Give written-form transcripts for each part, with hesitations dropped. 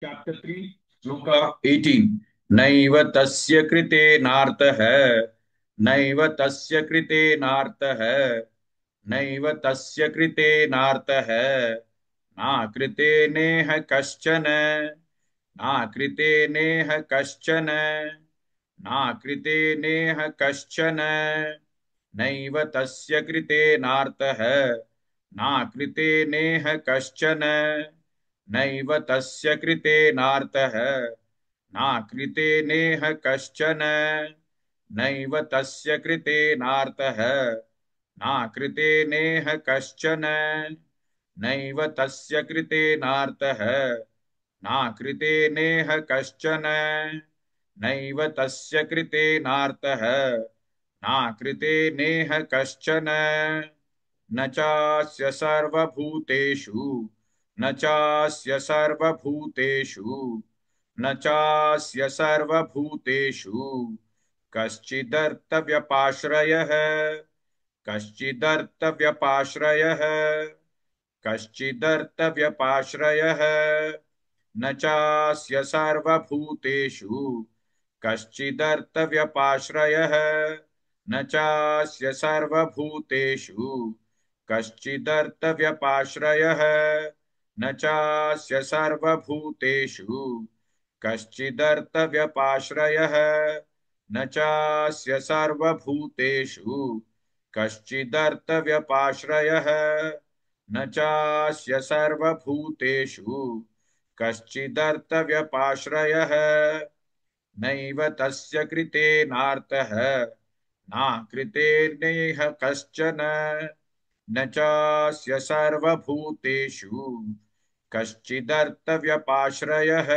Chapter 3, Sloka 18. नैव तस्य कृतेनार्तः नैव तस्य कृतेनार्तः नैव तस्य कृतेनार्तः नाकृते नेह कश्चन नाकृते नेह कश्चन नाकृते नेह कश्चन नैव तस्य कृतेनार्तः नाकृते नेह कश्चन नैव तस्य कृतेनार्तः नाकृते नेह कश्चन नैव तस्य कृतेनार्तः नाकृते नेह कश्चन नैव तस्य कृतेनार्तः नाकृते नेह कश्चन नैव तस्य कृतेनार्तः नाकृते नेह कश्चन न चास्य सर्वभूतेषु न चास्य सर्वभूतेषु न चास्य सर्वभूतेषु कश्चिदर्थव्यपाश्रयः कश्चिदर्थव्यपाश्रयः कश्चिदर्थव्यपाश्रयः न चास्य सर्वभूतेषु कश्चिदर्थव्यपाश्रयः न चास्य सर्वभूतेषु कश्चिदर्थव्यपाश्रयः न चास्य सर्वभूतेषु कश्चिदर्थव्यपाश्रयः न चास्य सर्वभूतेषु कश्चिदर्थव्यपाश्रयः न चास्य सर्वभूतेषु कश्चिदर्थव्यपाश्रयः नैव तस्य कृतेनार्तः नाकृतेर्नेह कश्चन न चास्य सर्वभूतेषु कश्चिदर्थव्यपाश्रयः.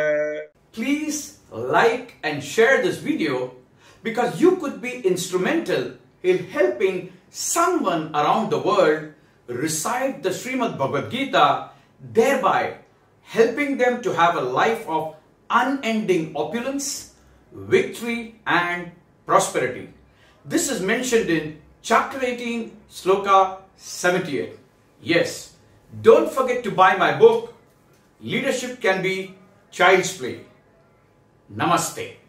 Please like and share this video because you could be instrumental in helping someone around the world recite the Srimad Bhagavad Gita, thereby helping them to have a life of unending opulence, victory and prosperity. This is mentioned in chapter 18, sloka 78. Yes, don't forget to buy my book, Leadership Can Be Child's Play. Namaste.